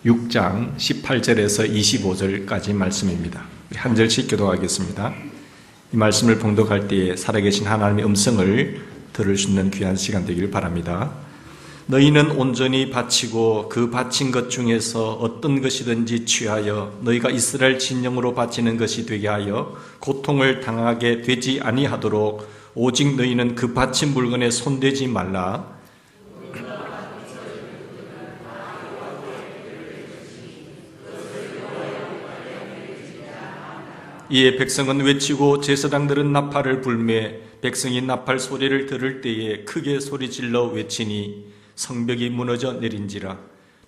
6장 18절에서 25절까지 말씀입니다. 한 절씩 교독하겠습니다. 이 말씀을 봉독할 때에 살아계신 하나님의 음성을 들을 수 있는 귀한 시간 되기를 바랍니다. 너희는 온전히 바치고 그 바친 것 중에서 어떤 것이든지 취하여 너희가 이스라엘 진영으로 바치는 것이 되게 하여 고통을 당하게 되지 아니하도록 오직 너희는 그 바친 물건에 손대지 말라. 이에 백성은 외치고 제사장들은 나팔을 불매 백성이 나팔 소리를 들을 때에 크게 소리질러 외치니 성벽이 무너져 내린지라.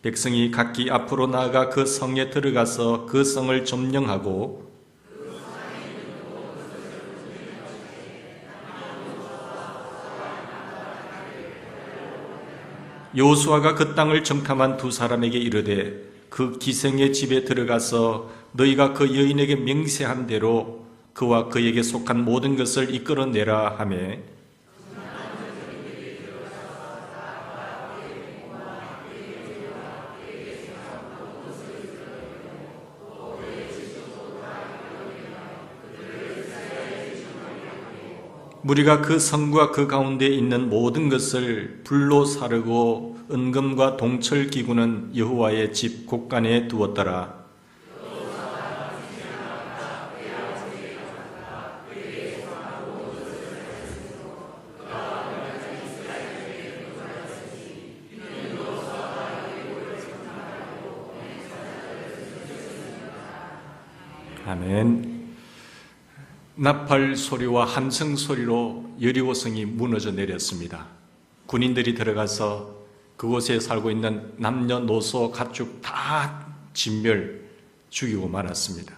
백성이 각기 앞으로 나아가 그 성에 들어가서 그 성을 점령하고 여호수아가 그 땅을 정탐한 두 사람에게 이르되 그 기생의 집에 들어가서 너희가 그 여인에게 맹세한 대로 그와 그에게 속한 모든 것을 이끌어내라 하매 무리가 그 성과 그 가운데 있는 모든 것을 불로 사르고 은금과 동철 기구는 여호와의 집 곳간에 두었더라. 아멘. 나팔 소리와 함성 소리로 여리고성이 무너져 내렸습니다. 군인들이 들어가서 그곳에 살고 있는 남녀노소 가축 다 진멸 죽이고 말았습니다.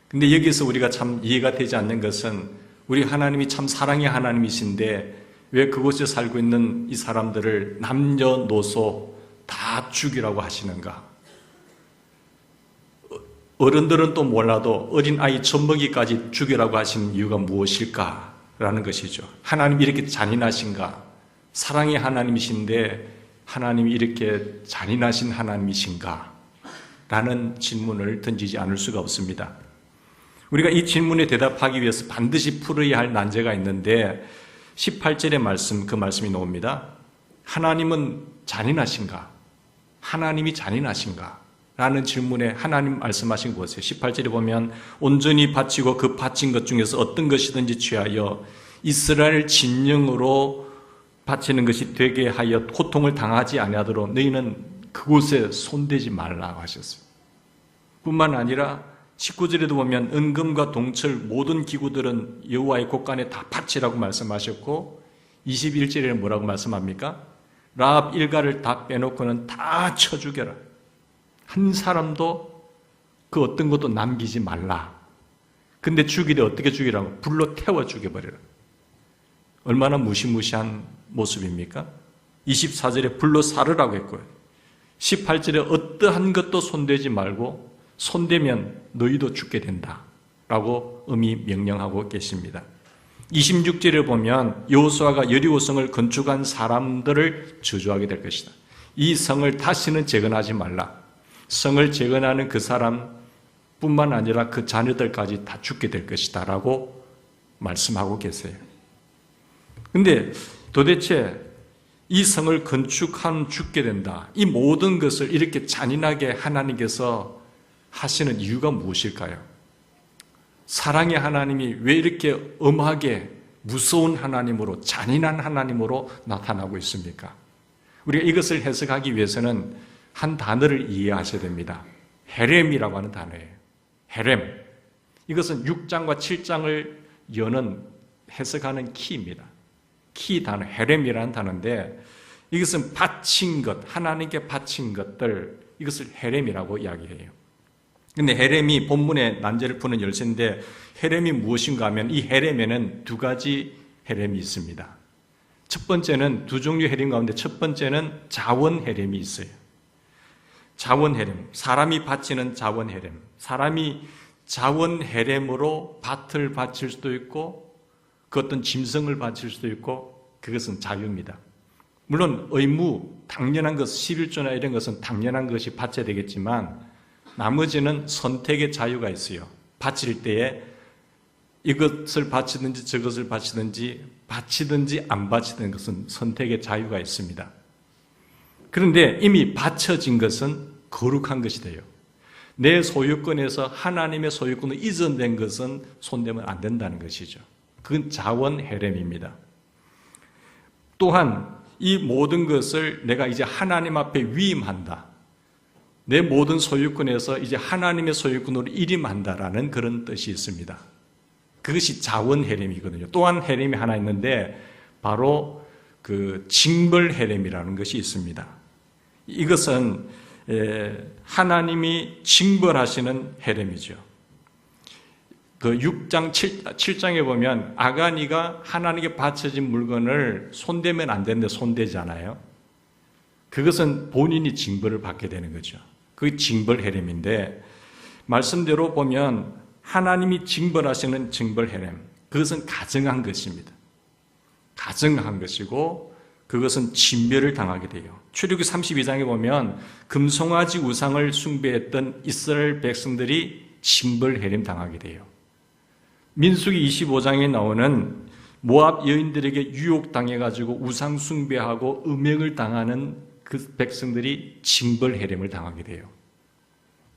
근데 여기서 우리가 참 이해가 되지 않는 것은 우리 하나님이 참 사랑의 하나님이신데 왜 그곳에 살고 있는 이 사람들을 남녀노소 다 죽이라고 하시는가? 어른들은 또 몰라도 어린아이 젖먹이까지 죽이라고 하시는 이유가 무엇일까라는 것이죠. 하나님이 이렇게 잔인하신가? 사랑의 하나님이신데 하나님이 이렇게 잔인하신 하나님이신가? 라는 질문을 던지지 않을 수가 없습니다. 우리가 이 질문에 대답하기 위해서 반드시 풀어야 할 난제가 있는데 18절의 말씀, 그 말씀이 나옵니다. 하나님은 잔인하신가? 하나님이 잔인하신가? 라는 질문에 하나님 말씀하신 것이에요. 18절에 보면 온전히 바치고 그 바친 것 중에서 어떤 것이든지 취하여 이스라엘 진영으로 바치는 것이 되게 하여 고통을 당하지 아니하도록 너희는 그곳에 손대지 말라고 하셨어요. 뿐만 아니라 19절에도 보면 은금과 동철 모든 기구들은 여호와의 곳간에 다 바치라고 말씀하셨고 21절에는 뭐라고 말씀합니까? 라합 일가를 다 빼놓고는 다 쳐 죽여라. 한 사람도 그 어떤 것도 남기지 말라. 근데 죽이되 어떻게 죽이라고? 불로 태워 죽여버려라. 얼마나 무시무시한 모습입니까? 24절에 불로 사르라고 했고요. 18절에 어떠한 것도 손대지 말고 손대면 너희도 죽게 된다 라고 음이 명령하고 계십니다. 26절에 보면 여호수아가 여리고성을 건축한 사람들을 저주하게 될 것이다. 이 성을 다시는 재건하지 말라. 성을 재건하는 그 사람뿐만 아니라 그 자녀들까지 다 죽게 될 것이다 라고 말씀하고 계세요. 근데 도대체 이 성을 건축한 죽게 된다. 이 모든 것을 이렇게 잔인하게 하나님께서 하시는 이유가 무엇일까요? 사랑의 하나님이 왜 이렇게 엄하게 무서운 하나님으로 잔인한 하나님으로 나타나고 있습니까? 우리가 이것을 해석하기 위해서는 한 단어를 이해하셔야 됩니다. 헤렘이라고 하는 단어예요. 헤렘. 이것은 6장과 7장을 여는 해석하는 키입니다. 키 단어, 헤렘이라는 단어인데 이것은 바친 것, 하나님께 바친 것들, 이것을 헤렘이라고 이야기해요. 근데 헤렘이 본문의 난제를 푸는 열쇠인데 헤렘이 무엇인가 하면 이 헤렘에는 두 가지 헤렘이 있습니다. 첫 번째는 두 종류 헤렘 가운데 첫 번째는 자원 헤렘이 있어요. 자원 헤렘, 사람이 바치는 자원 헤렘. 사람이 자원 헤렘으로 밭을 바칠 수도 있고 그 어떤 짐승을 바칠 수도 있고 그것은 자유입니다. 물론 의무, 당연한 것, 11조나 이런 것은 당연한 것이 바쳐야 되겠지만 나머지는 선택의 자유가 있어요. 바칠 때에 이것을 바치든지 저것을 바치든지 안 바치는 것은 선택의 자유가 있습니다. 그런데 이미 바쳐진 것은 거룩한 것이 돼요. 내 소유권에서 하나님의 소유권을 이전된 것은 손대면 안 된다는 것이죠. 그건 자원 헤렘입니다. 또한 이 모든 것을 내가 이제 하나님 앞에 위임한다. 내 모든 소유권에서 이제 하나님의 소유권으로 일임한다라는 그런 뜻이 있습니다. 그것이 자원 헤렘이거든요. 또한 헤렘이 하나 있는데 바로 그 징벌 헤렘이라는 것이 있습니다. 이것은 하나님이 징벌하시는 헤렘이죠. 그 6장 7장에 보면 아가니가 하나님께 바쳐진 물건을 손대면 안 되는데 손대잖아요. 그것은 본인이 징벌을 받게 되는 거죠. 그게 징벌 헤렘인데 말씀대로 보면 하나님이 징벌하시는 징벌 헤렘, 그것은 가증한 것입니다. 가증한 것이고 그것은 진멸을 당하게 돼요. 출애굽기 32장에 보면 금송아지 우상을 숭배했던 이스라엘 백성들이 징벌 헤렘 당하게 돼요. 민수기 25장에 나오는 모압 여인들에게 유혹당해가지고 우상 숭배하고 음행을 당하는 그 백성들이 징벌 헤렘을 당하게 돼요.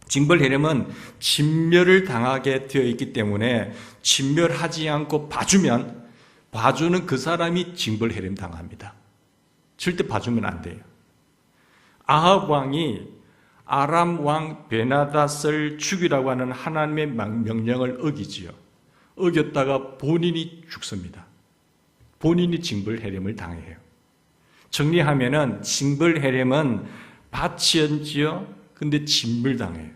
징벌 헤렘은 진멸을 당하게 되어 있기 때문에 진멸하지 않고 봐주는 그 사람이 징벌 헤렘 당합니다. 절대 봐주면 안 돼요. 아합 왕이 아람 왕 베나닷을 죽이라고 하는 하나님의 명령을 어기지요. 어겼다가 본인이 죽습니다. 본인이 징벌 헤렘을 당해요. 정리하면은 징벌 헤렘은 바치었지요. 근데 진멸당해요.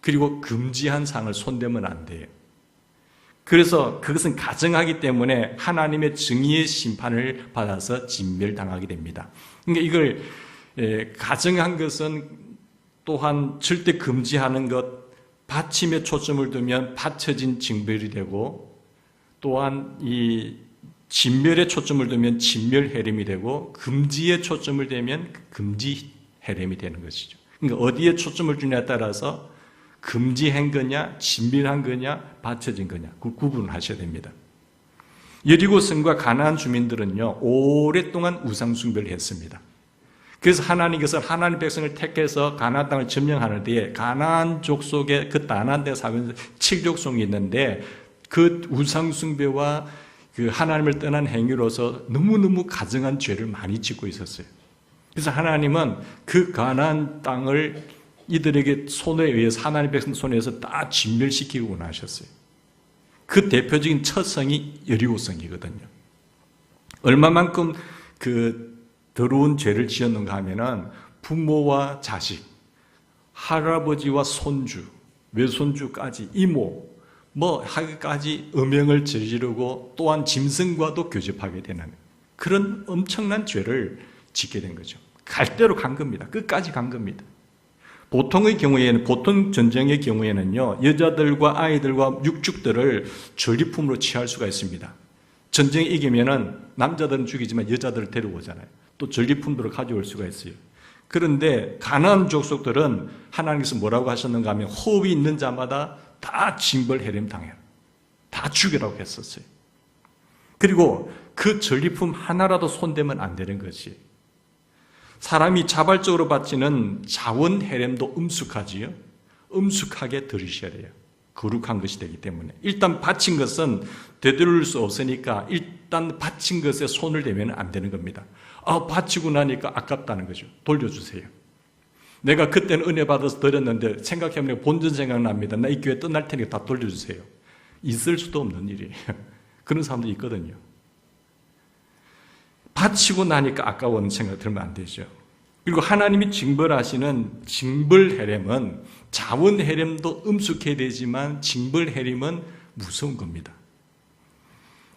그리고 금지한 상을 손대면 안 돼요. 그래서 그것은 가증하기 때문에 하나님의 정의의 심판을 받아서 진멸당하게 됩니다. 그러니까 이걸 가증한 것은 또한 절대 금지하는 것, 바침에 초점을 두면 바쳐진 징벌이 되고 또한 이 진멸에 초점을 두면 진멸 헤렘이 되고 금지에 초점을 두면 금지 헤렘이 되는 것이죠. 그러니까 어디에 초점을 주냐에 따라서 금지한 거냐, 진멸한 거냐, 바쳐진 거냐 그 구분을 하셔야 됩니다. 여리고성과 가나안 주민들은요 오랫동안 우상 숭배를 했습니다. 그래서 하나님께서 하나님 백성을 택해서 가나안 땅을 점령하는 데에 가나안 족속의 그 가나안 땅에 사는 7족속이 있는데 그 우상 숭배와 그 하나님을 떠난 행위로서 너무너무 가증한 죄를 많이 짓고 있었어요. 그래서 하나님은 그 가나안 땅을 이들에게 손에 의해서 하나님 백성 손에 의해서 다 진멸시키고 원하셨어요. 그 대표적인 첫성이 여리고성이거든요. 얼마만큼 그 더러운 죄를 지었는가 하면은 부모와 자식, 할아버지와 손주, 외손주까지 이모 하기까지 음행을 저지르고 또한 짐승과도 교접하게 되는 그런 엄청난 죄를 짓게 된 거죠. 갈 대로 간 겁니다. 끝까지 간 겁니다. 보통 전쟁의 경우에는요, 여자들과 아이들과 육축들을 전리품으로 취할 수가 있습니다. 전쟁에 이기면은 남자들은 죽이지만 여자들을 데려오잖아요. 또 전리품들을 가져올 수가 있어요. 그런데 가나안 족속들은 하나님께서 뭐라고 하셨는가 하면 호흡이 있는 자마다 다 징벌 헤렘 당해요. 다 죽이라고 했었어요. 그리고 그 전리품 하나라도 손대면 안 되는 것이 사람이 자발적으로 바치는 자원 헤렘도 음숙하지요. 음숙하게 들이셔야 돼요. 거룩한 것이 되기 때문에 일단 바친 것은 되돌릴 수 없으니까 일단 바친 것에 손을 대면 안 되는 겁니다. 바치고 나니까 아깝다는 거죠. 돌려주세요. 내가 그때는 은혜 받아서 드렸는데 생각해보면 본전 생각납니다. 나 이 교회 떠날 테니까 다 돌려주세요. 있을 수도 없는 일이에요. 그런 사람도 있거든요. 바치고 나니까 아까운 생각 들면 안 되죠. 그리고 하나님이 징벌하시는 징벌 헤렘은 자원 헤렘도 음숙해야 되지만 징벌 헤렘은 무서운 겁니다.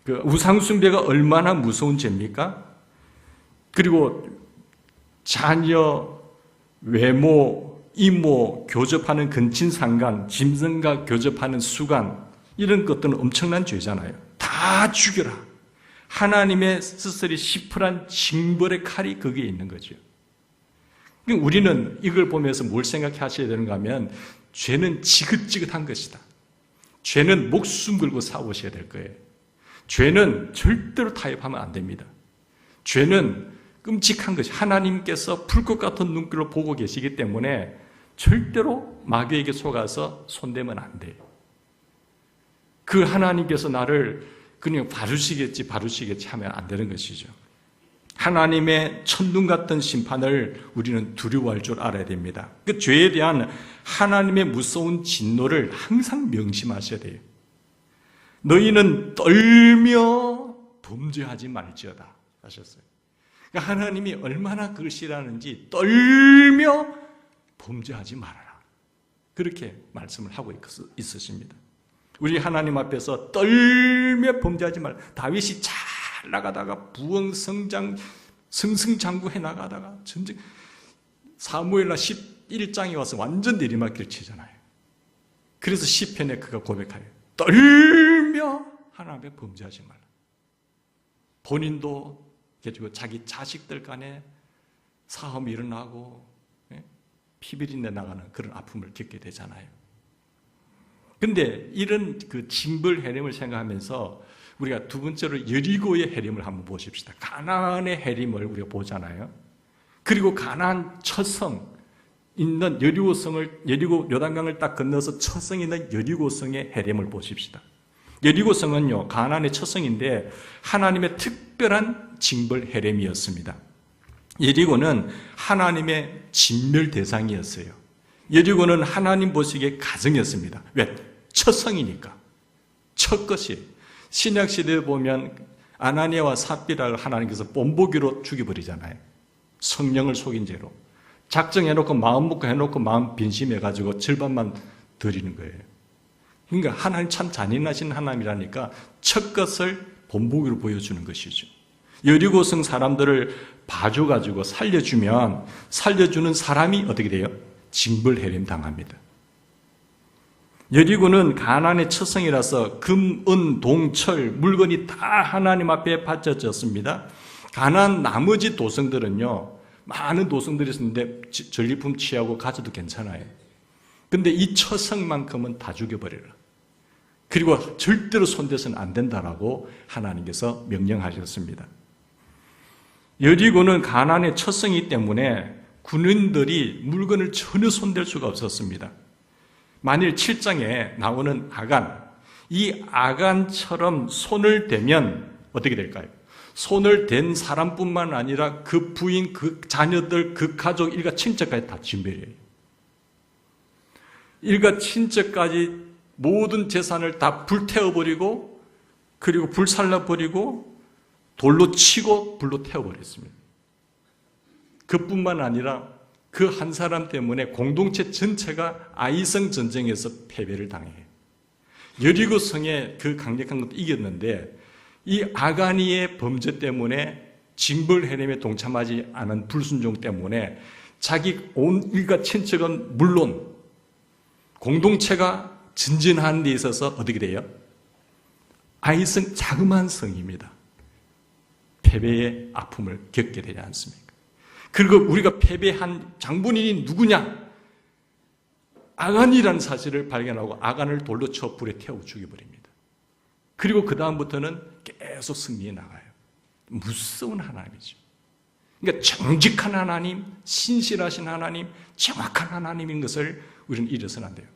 그 우상 숭배가 얼마나 무서운 죄입니까? 그리고 자녀, 외모, 이모, 교접하는 근친상간, 짐승과 교접하는 수간 이런 것들은 엄청난 죄잖아요. 다 죽여라. 하나님의 스스로 시프란 징벌의 칼이 거기에 있는 거죠. 우리는 이걸 보면서 뭘 생각하셔야 되는가 하면 죄는 지긋지긋한 것이다. 죄는 목숨 걸고 싸우셔야 될 거예요. 죄는 절대로 타협하면 안 됩니다. 죄는 끔찍한 것이 하나님께서 불꽃 같은 눈길로 보고 계시기 때문에 절대로 마귀에게 속아서 손대면 안 돼요. 그 하나님께서 나를 그냥 봐주시겠지 하면 안 되는 것이죠. 하나님의 천둥 같은 심판을 우리는 두려워할 줄 알아야 됩니다. 그 죄에 대한 하나님의 무서운 진노를 항상 명심하셔야 돼요. 너희는 떨며 범죄하지 말지어다 하셨어요. 그러니까 하나님이 얼마나 그걸 싫어하는지 떨며 범죄하지 말아라. 그렇게 말씀을 하고 있으십니다. 우리 하나님 앞에서 떨며 범죄하지 말라. 다윗이 잘 나가다가 부흥성장 승승장구해 나가다가 전쟁 사무엘라 11장에 와서 완전 내리막길 치잖아요. 그래서 시편에 그가 고백하여 떨며 하나님 앞에 범죄하지 말라. 본인도 그리고 자기 자식들 간에 싸움이 일어나고 피비린내 나가는 그런 아픔을 겪게 되잖아요. 근데 이런 그 징벌 해림을 생각하면서 우리가 두 번째로 여리고의 해림을 한번 보십시다. 가나안의 해림을 우리가 보잖아요. 그리고 가나안 첫성 있는 여리고 요단강을 딱 건너서 첫성 있는 여리고성의 해림을 보십시다. 여리고성은요 가나안의 첫성인데 하나님의 특별한 징벌 해림이었습니다. 여리고는 하나님의 진멸 대상이었어요. 여리고는 하나님 보시기에 가정이었습니다. 왜? 첫성이니까. 첫 것이. 신약시대에 보면 아나니아와 삽비라를 하나님께서 본보기로 죽여버리잖아요. 성령을 속인 죄로. 작정해놓고 마음 먹고 해놓고 마음 빈심해가지고 절반만 드리는 거예요. 그러니까 하나님 참 잔인하신 하나님이라니까 첫 것을 본보기로 보여주는 것이죠. 여리고성 사람들을 봐줘가지고 살려주는 사람이 어떻게 돼요? 징벌 해림 당합니다. 여리고는 가나안의 첫성이라서 금, 은, 동, 철, 물건이 다 하나님 앞에 바쳐졌습니다. 가나안 나머지 도성들은요, 많은 도성들이 있었는데 전리품 취하고 가져도 괜찮아요. 근데 이 첫성만큼은 다 죽여버려라. 그리고 절대로 손대서는 안 된다라고 하나님께서 명령하셨습니다. 여리고는 가나안의 첫성이기 때문에 군인들이 물건을 전혀 손댈 수가 없었습니다. 만일 7장에 나오는 아간, 이 아간처럼 손을 대면 어떻게 될까요? 손을 댄 사람뿐만 아니라 그 부인, 그 자녀들, 그 가족, 일가 친척까지 다 진멸이에요. 일가 친척까지 모든 재산을 다 불태워버리고 그리고 불살라버리고 돌로 치고 불로 태워버렸습니다. 그뿐만 아니라 그 한 사람 때문에 공동체 전체가 아이성 전쟁에서 패배를 당해요. 여리고 성의 그 강력한 것도 이겼는데 이 아가니의 범죄 때문에 징벌 해림에 동참하지 않은 불순종 때문에 자기 온 일가 친척은 물론 공동체가 전진하는 데 있어서 어떻게 돼요? 아이성 자그마한 성입니다. 패배의 아픔을 겪게 되지 않습니까? 그리고 우리가 패배한 장본인이 누구냐? 아간이라는 사실을 발견하고 아간을 돌로 쳐 불에 태워 죽여버립니다. 그리고 그 다음부터는 계속 승리해 나가요. 무서운 하나님이죠. 그러니까 정직한 하나님, 신실하신 하나님, 정확한 하나님인 것을 우리는 잊어서는 안 돼요.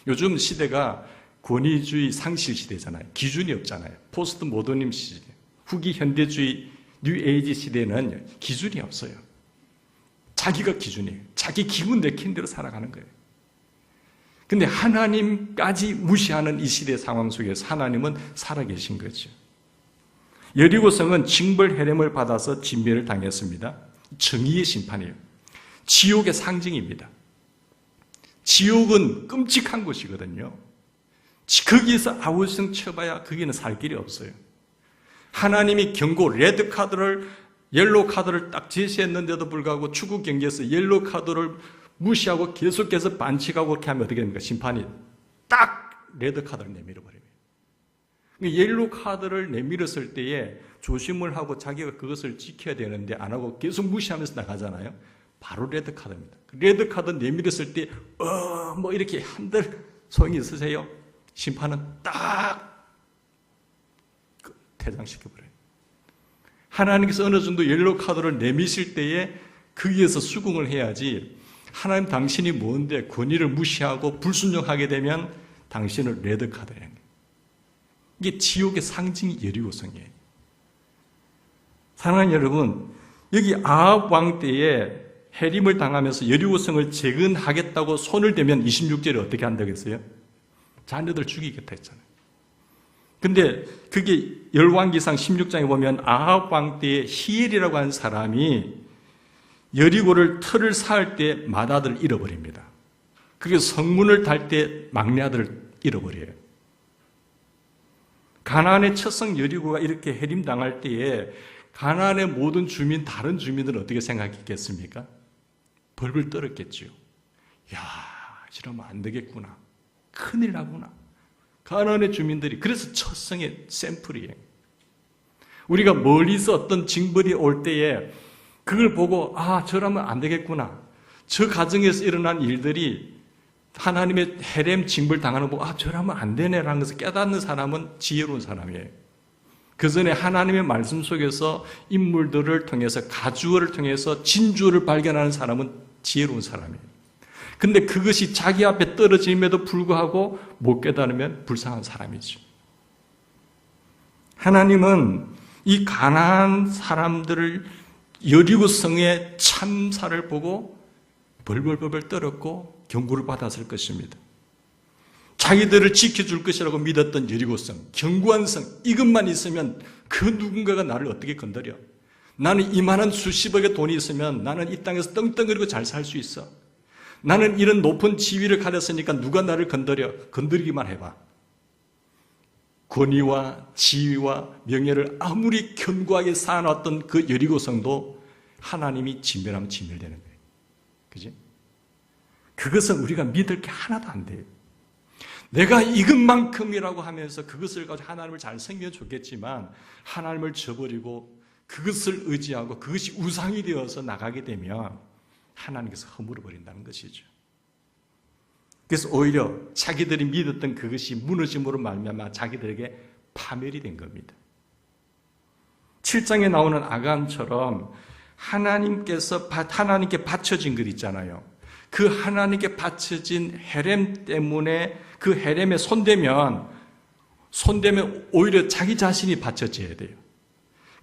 요즘 시대가 권위주의 상실 시대잖아요. 기준이 없잖아요. 포스트 모더니즘 시대, 후기 현대주의 뉴 에이지 시대는 기준이 없어요. 자기가 기준이에요. 자기 기분 내키는 대로 살아가는 거예요. 근데 하나님까지 무시하는 이 시대 상황 속에서 하나님은 살아계신 거죠. 여리고성은 징벌 해림을 받아서 진멸을 당했습니다. 정의의 심판이에요. 지옥의 상징입니다. 지옥은 끔찍한 곳이거든요. 거기에서 아우성 쳐봐야 거기는 살 길이 없어요. 하나님이 경고, 레드 카드를, 옐로우 카드를 딱 제시했는데도 불구하고 축구 경기에서 옐로우 카드를 무시하고 계속해서 반칙하고 그렇게 하면 어떻게 됩니까? 심판이 딱 레드 카드를 내밀어 버립니다. 옐로 카드를 내밀었을 때에 조심을 하고 자기가 그것을 지켜야 되는데 안 하고 계속 무시하면서 나가잖아요. 바로 레드 카드입니다. 레드 카드 내밀었을 때, 뭐 이렇게 한들 소용이 있으세요? 심판은 딱 퇴장시켜버려요. 하나님께서 어느 정도 옐로 카드를 내미실 때에 거기에서 수긍을 해야지, 하나님 당신이 뭔데 권위를 무시하고 불순종하게 되면 당신을 레드 카드라는 거예요. 이게 지옥의 상징이 여리고성이에요. 사랑하는 여러분, 여기 아합 왕 때에 해림을 당하면서 여리고성을 재건하겠다고 손을 대면 26절에 어떻게 한다고 했어요? 자녀들 죽이겠다 했잖아요. 근데 그게 열왕기상 16장에 보면 아합 왕 때에 히엘이라고 하는 사람이 여리고를 틀을 쌓을 때 맏아들을 잃어버립니다. 그리고 성문을 달 때 막내 아들을 잃어버려요. 가나안의 첫 성 여리고가 이렇게 해림당할 때에 가나안의 모든 주민, 다른 주민들은 어떻게 생각했겠습니까? 벌벌 떨었겠죠. 야, 이러면 안 되겠구나. 큰일 나구나. 가나안의 주민들이, 그래서 첫 성의 샘플이에요. 우리가 멀리서 어떤 징벌이 올 때에 그걸 보고, 저러면 안 되겠구나. 저 가정에서 일어난 일들이 하나님의 헤렘 징벌 당하는 거 보고, 저러면 안 되네라는 것을 깨닫는 사람은 지혜로운 사람이에요. 그 전에 하나님의 말씀 속에서 인물들을 통해서, 가주어를 통해서 진주를 발견하는 사람은 지혜로운 사람이에요. 근데 그것이 자기 앞에 떨어짐에도 불구하고 못 깨달으면 불쌍한 사람이죠. 하나님은 이 가나안 사람들을 여리고 성의 참사를 보고 벌벌벌벌 떨었고 경고를 받았을 것입니다. 자기들을 지켜줄 것이라고 믿었던 여리고성, 견고한 성, 이것만 있으면 그 누군가가 나를 어떻게 건드려? 나는 이만한 수십억의 돈이 있으면 나는 이 땅에서 떵떵거리고 잘 살 수 있어. 나는 이런 높은 지위를 가졌으니까 누가 나를 건드려? 건드리기만 해봐. 권위와 지위와 명예를 아무리 견고하게 쌓아놨던 그 여리고성도 하나님이 진멸하면 진멸되는 거예요. 그지? 그것은 우리가 믿을 게 하나도 안 돼요. 내가 이것만큼이라고 하면서 그것을 가지고 하나님을 잘 섬기면 좋겠지만 하나님을 저버리고 그것을 의지하고 그것이 우상이 되어서 나가게 되면 하나님께서 허물어 버린다는 것이죠. 그래서 오히려 자기들이 믿었던 그것이 무너짐으로 말미암아 자기들에게 파멸이 된 겁니다. 7장에 나오는 아간처럼 하나님께 바쳐진 것 있잖아요. 그 하나님께 바쳐진 헤렘 때문에 그 헤렘에 손대면 오히려 자기 자신이 바쳐져야 돼요.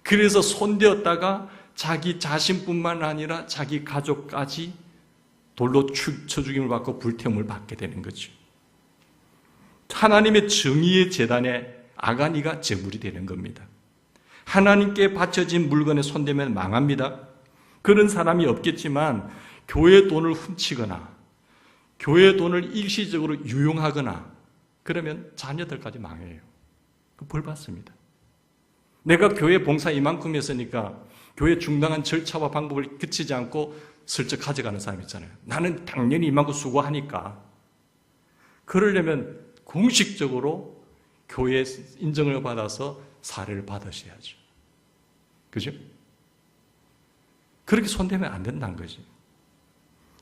그래서 손대었다가 자기 자신뿐만 아니라 자기 가족까지 돌로 쳐 죽임을 받고 불태움을 받게 되는 거죠. 하나님의 정의의 재단에 아가니가 제물이 되는 겁니다. 하나님께 바쳐진 물건에 손대면 망합니다. 그런 사람이 없겠지만 교회 돈을 훔치거나 교회 돈을 일시적으로 유용하거나 그러면 자녀들까지 망해요. 벌 받습니다. 내가 교회 봉사 이만큼 했으니까 교회 중당한 절차와 방법을 거치지 않고 슬쩍 가져가는 사람 있잖아요. 나는 당연히 이만큼 수고하니까. 그러려면 공식적으로 교회 인정을 받아서 사례를 받으셔야죠. 그죠? 그렇게 손대면 안 된다는 거지.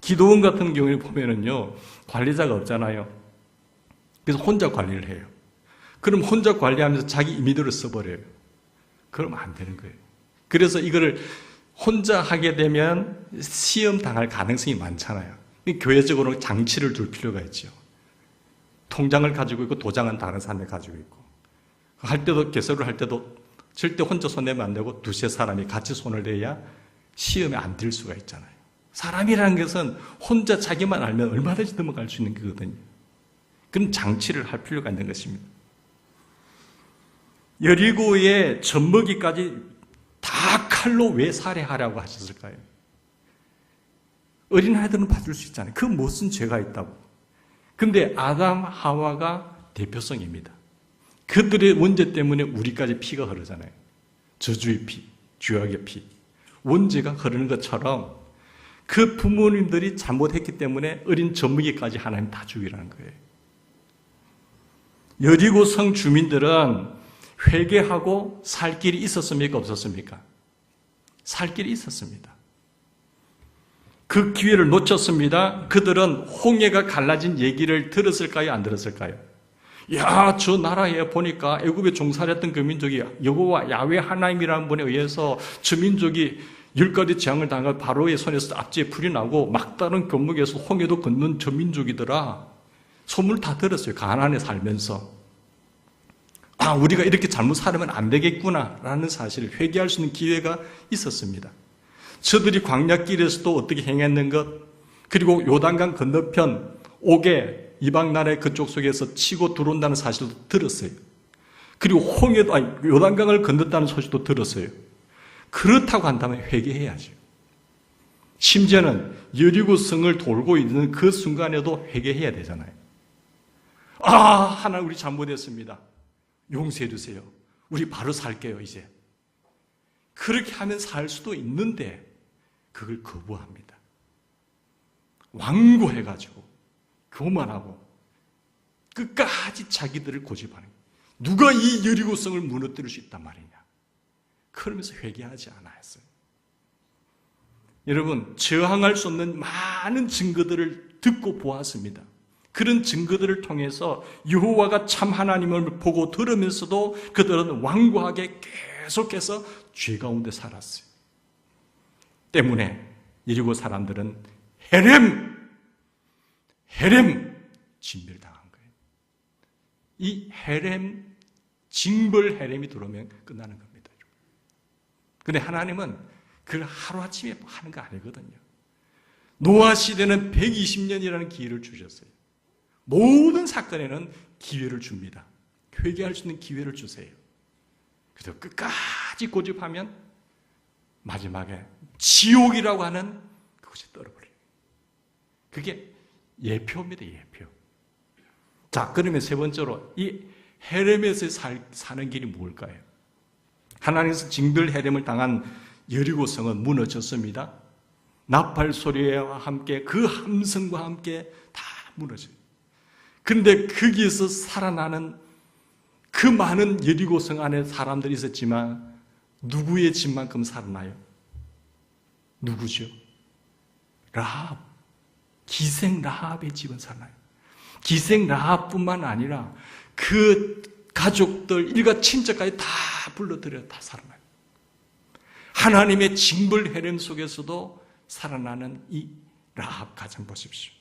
기도원 같은 경우에 보면은요, 관리자가 없잖아요. 그래서 혼자 관리를 해요. 그럼 혼자 관리하면서 자기 임의대로 써버려요. 그러면 안 되는 거예요. 그래서 이거를 혼자 하게 되면 시험 당할 가능성이 많잖아요. 교회적으로 장치를 둘 필요가 있죠. 통장을 가지고 있고 도장은 다른 사람이 가지고 있고 할 때도 개설을 할 때도 절대 혼자 손대면 안 되고 두세 사람이 같이 손을 대야 시험에 안 들 수가 있잖아요. 사람이라는 것은 혼자 자기만 알면 얼마든지 넘어갈 수 있는 거거든요. 그런 장치를 할 필요가 있는 것입니다. 여리고의 젖먹이까지 다 칼로 왜 살해하라고 하셨을까요? 어린아이들은 받을 수 있잖아요. 그 무슨 죄가 있다고. 근데 아담, 하와가 대표성입니다. 그들의 원죄 때문에 우리까지 피가 흐르잖아요. 저주의 피, 죄악의 피. 원죄가 흐르는 것처럼 그 부모님들이 잘못했기 때문에 어린 젖먹이까지 하나님 다 죽이라는 거예요. 여리고 성 주민들은 회개하고 살 길이 있었습니까? 없었습니까? 살 길이 있었습니다. 그 기회를 놓쳤습니다. 그들은 홍해가 갈라진 얘기를 들었을까요? 안 들었을까요? 야, 저 나라에 보니까 애굽에 종살이했던 그 민족이 여호와 야훼 하나님이라는 분에 의해서 저 민족이 10가지 재앙을 당한 바로의 손에서 앞뒤에 풀이 나고 막다른 건목에서 홍해도 걷는 저 민족이더라. 소문을 다 들었어요. 가나안에 살면서. 아, 우리가 이렇게 잘못 살면 안 되겠구나라는 사실을 회개할 수 있는 기회가 있었습니다. 저들이 광야길에서도 어떻게 행했는 것, 그리고 요단강 건너편 옥에 이방 나라의 그쪽 속에서 치고 들어온다는 사실도 들었어요. 그리고 홍해도, 아니, 요단강을 건넜다는 소식도 들었어요. 그렇다고 한다면 회개해야죠. 심지어는 여리고 성을 돌고 있는 그 순간에도 회개해야 되잖아요. 아, 하나님 우리 잘못했습니다. 용서해 주세요. 우리 바로 살게요, 이제. 그렇게 하면 살 수도 있는데 그걸 거부합니다. 완고해가지고 교만하고 끝까지 자기들을 고집하는 거예요. 누가 이 여리고성을 무너뜨릴 수 있단 말이냐. 그러면서 회개하지 않았어요. 여러분, 저항할 수 없는 많은 증거들을 듣고 보았습니다. 그런 증거들을 통해서 여호와가 참 하나님을 보고 들으면서도 그들은 완고하게 계속해서 죄 가운데 살았어요. 때문에 여리고 사람들은 헤렘 진멸당한 거예요. 이 헤렘, 징벌 헤렘이 들어오면 끝나는 겁니다. 근데 하나님은 그걸 하루아침에 하는 거 아니거든요. 노아 시대는 120년이라는 기회를 주셨어요. 모든 사건에는 기회를 줍니다. 회개할 수 있는 기회를 주세요. 그래서 끝까지 고집하면 마지막에 지옥이라고 하는 그것이 떨어버려요. 그게 예표입니다. 예표. 자, 그러면 세 번째로 이 헤렘에서 사는 길이 뭘까요? 하나님께서 징벌 헤렘을 당한 여리고성은 무너졌습니다. 나팔 소리와 함께 그 함성과 함께 다 무너져요. 그런데 거기에서 살아나는 그 많은 여리고성 안에 사람들이 있었지만 누구의 집만큼 살아나요? 누구죠? 라합. 기생 라합의 집은 살아나요. 기생 라합뿐만 아니라 그 가족들, 일가 친척까지 다 불러들여 다 살아나요. 하나님의 징벌 헤렘 속에서도 살아나는 이 라합 가정 보십시오.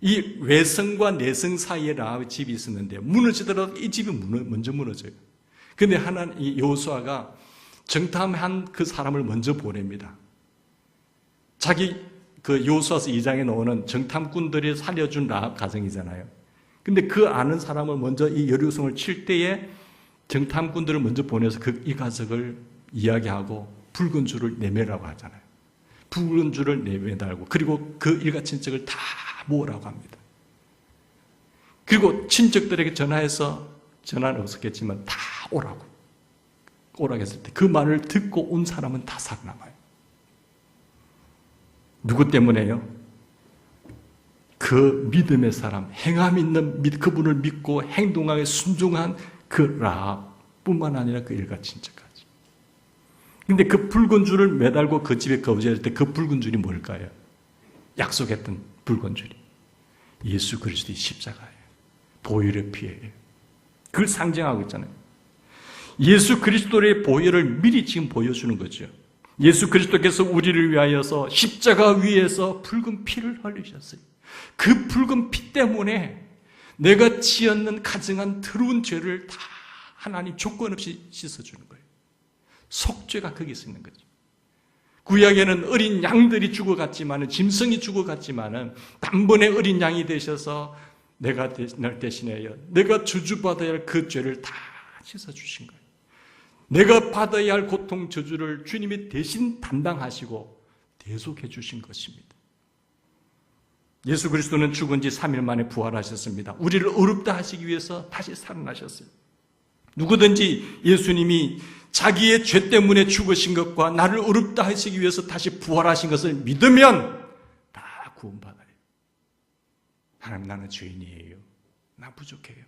이 외성과 내성 사이에 라합의 집이 있었는데 무너지더라도 이 집이 먼저 무너져요. 그런데 하나님 여호수아가 정탐한 그 사람을 먼저 보냅니다. 자기 그 여호수아서 2장에 나오는 정탐꾼들이 살려준 라합 가정이잖아요. 근데 그 아는 사람을 먼저 이 여리고성을 칠 때에 정탐꾼들을 먼저 보내서 이 가족을 이야기하고 붉은 줄을 내매라고 하잖아요. 붉은 줄을 내매달고 그리고 그 일가 친척을 다 모으라고 합니다. 그리고 친척들에게 전화해서 전화는 없었겠지만 다 오라고 했을 때 그 말을 듣고 온 사람은 다 살아남아요. 누구 때문에요? 그 믿음의 사람, 행함 있는 그분을 믿고 행동하게 순종한 그 라합뿐만 아니라 그 일가 친척까지. 근데 그 붉은 줄을 매달고 그 집에 거주할 때 그 붉은 줄이 뭘까요? 약속했던 붉은 줄이 예수 그리스도의 십자가예요. 보혈의 피예요. 그걸 상징하고 있잖아요. 예수 그리스도의 보혈을 미리 지금 보여주는 거죠. 예수 그리스도께서 우리를 위하여서 십자가 위에서 붉은 피를 흘리셨어요. 그 붉은 피 때문에 내가 지었는 가증한 더러운 죄를 다 하나님 조건 없이 씻어주는 거예요. 속죄가 거기서 있는 거죠. 구약에는 어린 양들이 죽어갔지만, 짐승이 죽어갔지만 단번에 어린 양이 되셔서 내가 날 대신하여 내가 저주받아야 할 그 죄를 다 씻어주신 거예요. 내가 받아야 할 고통 저주를 주님이 대신 담당하시고 대속해 주신 것입니다. 예수 그리스도는 죽은 지 3일 만에 부활하셨습니다. 우리를 어렵다 하시기 위해서 다시 살아나셨어요. 누구든지 예수님이 자기의 죄 때문에 죽으신 것과 나를 어렵다 하시기 위해서 다시 부활하신 것을 믿으면 다 구원받아요. 하나님, 나는 죄인이에요. 나 부족해요.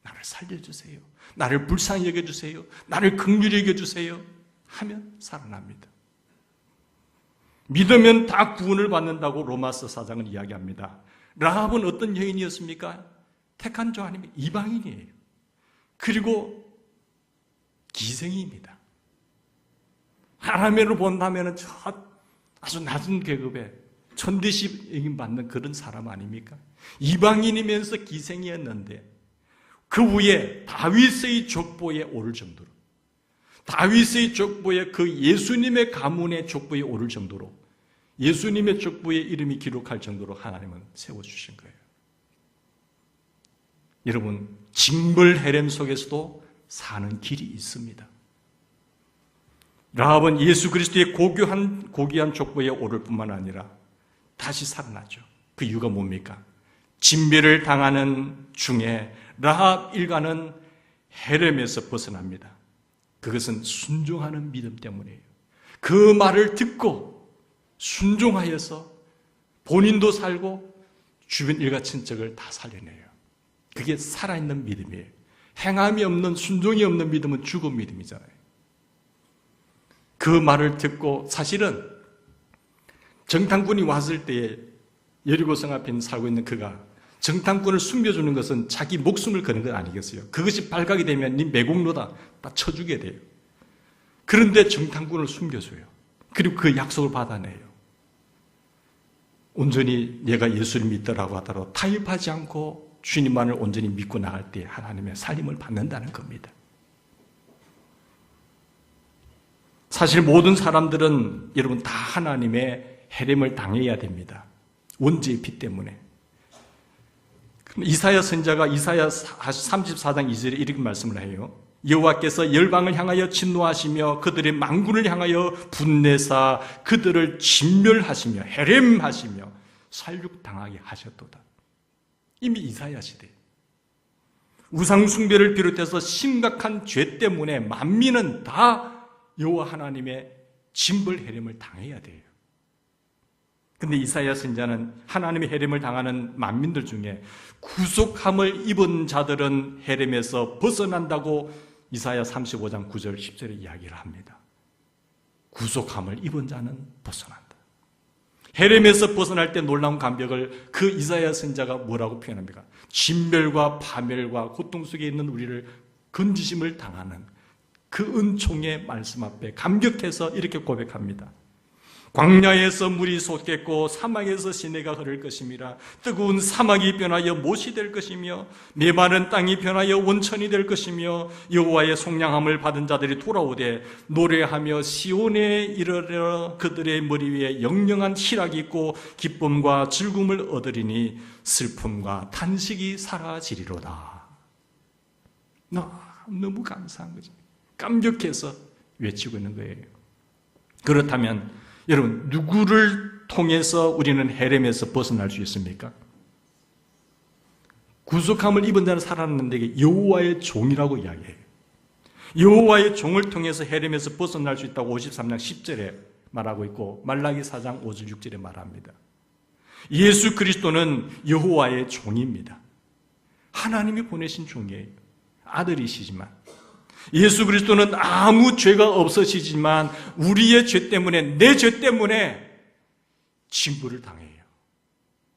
나를 살려주세요. 나를 불쌍히 여겨주세요. 나를 긍휼히 여겨주세요. 하면 살아납니다. 믿으면 다 구원을 받는다고 로마서 4장은 이야기합니다. 라합은 어떤 여인이었습니까? 택한 종 아니면 이방인이에요. 그리고 기생입니다. 하나님으로 본다면 아주 낮은 계급에 천대씩 받는 그런 사람 아닙니까? 이방인이면서 기생이었는데 그 위에 다윗의 족보에 오를 정도로, 다윗의 족보에 그 예수님의 가문의 족보에 오를 정도로, 예수님의 족보에 이름이 기록할 정도로 하나님은 세워주신 거예요. 여러분, 징벌 헤렘 속에서도 사는 길이 있습니다. 라합은 예수 그리스도의 고귀한 족보에 오를 뿐만 아니라 다시 살아나죠. 그 이유가 뭡니까? 진멸을 당하는 중에 라합 일가는 헤렘에서 벗어납니다. 그것은 순종하는 믿음 때문이에요. 그 말을 듣고 순종하여서 본인도 살고 주변 일가 친척을 다 살려내요. 그게 살아있는 믿음이에요. 행함이 없는, 순종이 없는 믿음은 죽은 믿음이잖아요. 그 말을 듣고, 사실은 정탐꾼이 왔을 때에 여리고성 앞에 살고 있는 그가 정탐꾼을 숨겨주는 것은 자기 목숨을 거는 건 아니겠어요? 그것이 발각이 되면 네 매국노다 다 쳐주게 돼요. 그런데 정탐꾼을 숨겨줘요. 그리고 그 약속을 받아내요. 온전히 내가 예수를 믿더라고 하더라도 타협하지 않고 주님만을 온전히 믿고 나갈 때 하나님의 살림을 받는다는 겁니다. 사실 모든 사람들은 여러분 다 하나님의 헤렘을 당해야 됩니다. 원죄의 피 때문에. 이사야 선지자가 이사야 34장 2절에 이렇게 말씀을 해요. 여호와께서 열방을 향하여 진노하시며 그들의 만군을 향하여 분내사 그들을 진멸하시며 헤렘하시며 살육당하게 하셨도다. 이미 이사야 시대. 우상 숭배를 비롯해서 심각한 죄 때문에 만민은 다 여호와 하나님의 징벌 헤렘을 당해야 돼요. 근데 이사야 선지자는 하나님의 헤렘을 당하는 만민들 중에 구속함을 입은 자들은 헤렘에서 벗어난다고 이사야 35장 9절 10절에 이야기를 합니다. 구속함을 입은 자는 벗어난다. 헤렘에서 벗어날 때 놀라운 감격을 그 이사야 선지자가 뭐라고 표현합니까? 진멸과 파멸과 고통 속에 있는 우리를 건지심을 당하는 그 은총의 말씀 앞에 감격해서 이렇게 고백합니다. 광야에서 물이 솟겠고 사막에서 시내가 흐를 것임이라. 뜨거운 사막이 변하여 못이 될 것이며 메마른 땅이 변하여 원천이 될 것이며 여호와의 속량함을 받은 자들이 돌아오되 노래하며 시온에 이르러 그들의 머리 위에 영영한 희락이 있고 기쁨과 즐거움을 얻으리니 슬픔과 탄식이 사라지리로다. 너무 감사한 거죠. 감격해서 외치고 있는 거예요. 그렇다면 여러분, 누구를 통해서 우리는 헤렘에서 벗어날 수 있습니까? 구속함을 입은 자는 살아났는데 여호와의 종이라고 이야기해요. 여호와의 종을 통해서 헤렘에서 벗어날 수 있다고 53장 10절에 말하고 있고 말라기 4장 5절 6절에 말합니다. 예수 그리스도는 여호와의 종입니다. 하나님이 보내신 종이에요. 아들이시지만 예수 그리스도는 아무 죄가 없으시지만 우리의 죄 때문에, 내 죄 때문에 징벌을 당해요.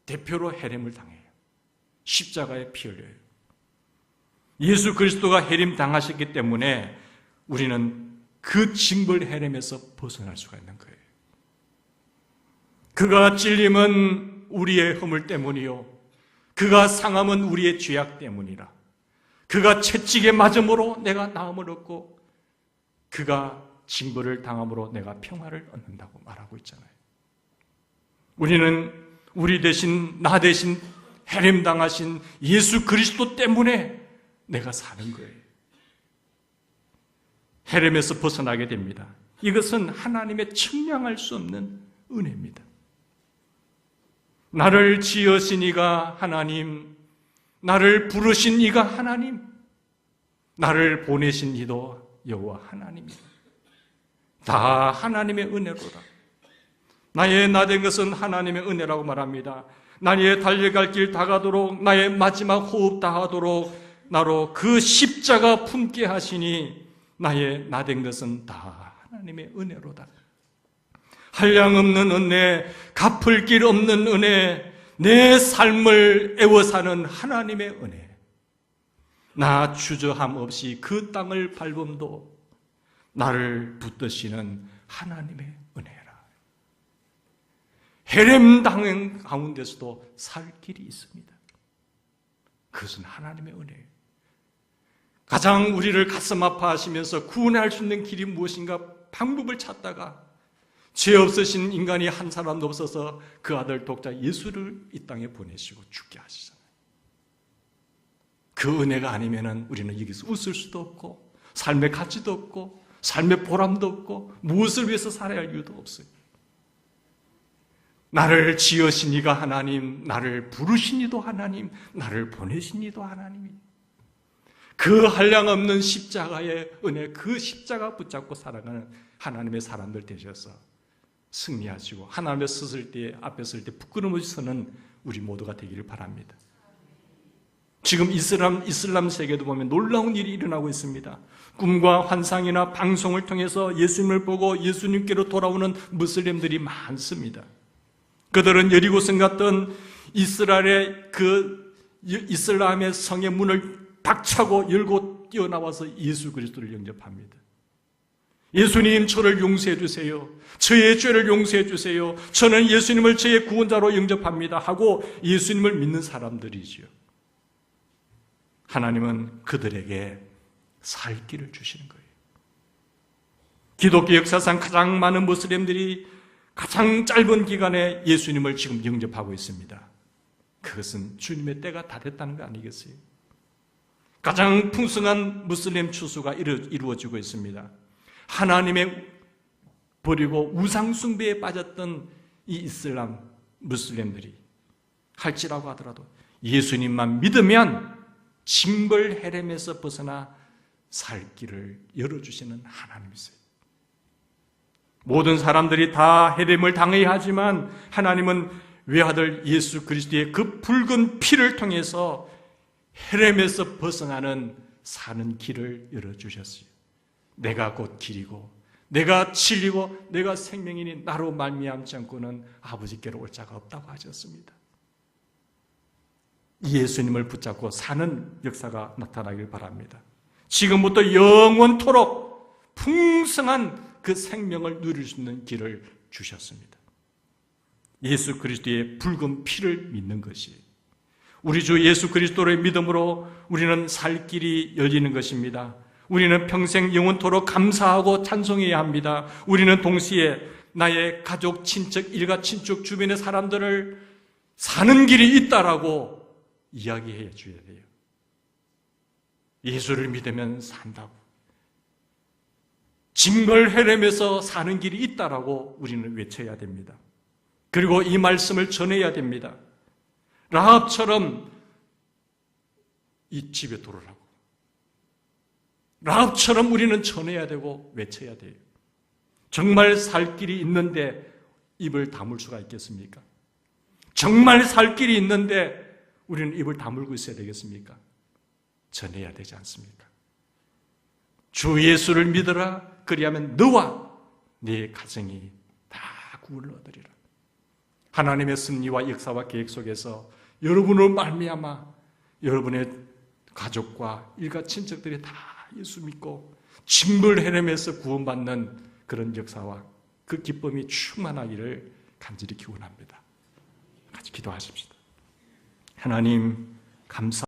대표로 헤렘을 당해요. 십자가에 피 흘려요. 예수 그리스도가 헤렘 당하셨기 때문에 우리는 그 징벌 헤렘에서 벗어날 수가 있는 거예요. 그가 찔림은 우리의 허물 때문이요, 그가 상함은 우리의 죄악 때문이라. 그가 채찍에 맞음으로 내가 나음을 얻고 그가 징벌을 당함으로 내가 평화를 얻는다고 말하고 있잖아요. 우리는 우리 대신, 나 대신 헤렘 당하신 예수 그리스도 때문에 내가 사는 거예요. 헤렘에서 벗어나게 됩니다. 이것은 하나님의 측량할 수 없는 은혜입니다. 나를 지으신 이가 하나님, 나를 부르신 이가 하나님, 나를 보내신 이도 여호와 하나님이다. 다 하나님의 은혜로다. 나의 나된 것은 하나님의 은혜라고 말합니다. 나의 달려갈 길 다가도록, 나의 마지막 호흡 다하도록, 나로 그 십자가 품게 하시니 나의 나된 것은 다 하나님의 은혜로다. 한량없는 은혜, 갚을 길 없는 은혜, 내 삶을 애워사는 하나님의 은혜. 나 주저함 없이 그 땅을 밟음도 나를 붙드시는 하나님의 은혜라. 헤렘 당행 가운데서도 살 길이 있습니다. 그것은 하나님의 은혜예요. 가장 우리를 가슴 아파하시면서 구원할 수 있는 길이 무엇인가 방법을 찾다가 죄 없으신 인간이 한 사람도 없어서 그 아들 독자 예수를 이 땅에 보내시고 죽게 하시잖아요. 그 은혜가 아니면 우리는 여기서 웃을 수도 없고 삶의 가치도 없고 삶의 보람도 없고 무엇을 위해서 살아야 할 이유도 없어요. 나를 지으신 이가 하나님, 나를 부르신 이도 하나님, 나를 보내신 이도 하나님이. 그 한량없는 십자가의 은혜, 그 십자가 붙잡고 살아가는 하나님의 사람들 되셔서 승리하시고 하나님의 앞에 설 때 부끄러움 없이 서는 우리 모두가 되기를 바랍니다. 지금 이슬람 세계도 보면 놀라운 일이 일어나고 있습니다. 꿈과 환상이나 방송을 통해서 예수님을 보고 예수님께로 돌아오는 무슬림들이 많습니다. 그들은 여리고성 같던 이스라엘의 이슬람의 성의 문을 박차고 열고 뛰어나와서 예수 그리스도를 영접합니다. 예수님, 저를 용서해 주세요. 저의 죄를 용서해 주세요. 저는 예수님을 저의 구원자로 영접합니다 하고 예수님을 믿는 사람들이지요. 하나님은 그들에게 살 길을 주시는 거예요. 기독교 역사상 가장 많은 무슬림들이 가장 짧은 기간에 예수님을 지금 영접하고 있습니다. 그것은 주님의 때가 다 됐다는 거 아니겠어요? 가장 풍성한 무슬림 추수가 이루어지고 있습니다. 하나님의 버리고 우상숭배에 빠졌던 이 이슬람 무슬림들이 할지라고 하더라도 예수님만 믿으면 징벌 헤렘에서 벗어나 살 길을 열어주시는 하나님이세요. 모든 사람들이 다 헤렘을 당해야 하지만 하나님은 외아들 예수 그리스도의 그 붉은 피를 통해서 헤렘에서 벗어나는 사는 길을 열어주셨어요. 내가 곧 길이고 내가 진리고 내가 생명이니 나로 말미암지 않고는 아버지께로 올 자가 없다고 하셨습니다. 예수님을 붙잡고 사는 역사가 나타나길 바랍니다. 지금부터 영원토록 풍성한 그 생명을 누릴 수 있는 길을 주셨습니다. 예수 그리스도의 붉은 피를 믿는 것이 우리 주 예수 그리스도의 믿음으로 우리는 살 길이 열리는 것입니다. 우리는 평생 영원토록 감사하고 찬송해야 합니다. 우리는 동시에 나의 가족, 친척, 일가, 친척 주변의 사람들을 사는 길이 있다라고 이야기해 줘야 돼요. 예수를 믿으면 산다고. 징벌 헤렘에서 사는 길이 있다라고 우리는 외쳐야 됩니다. 그리고 이 말씀을 전해야 됩니다. 라합처럼 이 집에 들어오라고. 라합처럼 우리는 전해야 되고 외쳐야 돼요. 정말 살 길이 있는데 입을 다물 수가 있겠습니까? 정말 살 길이 있는데 우리는 입을 다물고 있어야 되겠습니까? 전해야 되지 않습니까? 주 예수를 믿어라. 그리하면 너와 네 가정이 다 구원을 얻으리라. 하나님의 섭리와 역사와 계획 속에서 여러분을 말미암아 여러분의 가족과 일가 친척들이 다 예수 믿고 징벌 헤렘에서 구원받는 그런 역사와 그 기쁨이 충만하기를 간절히 기원합니다. 같이 기도하십시다. 하나님 감사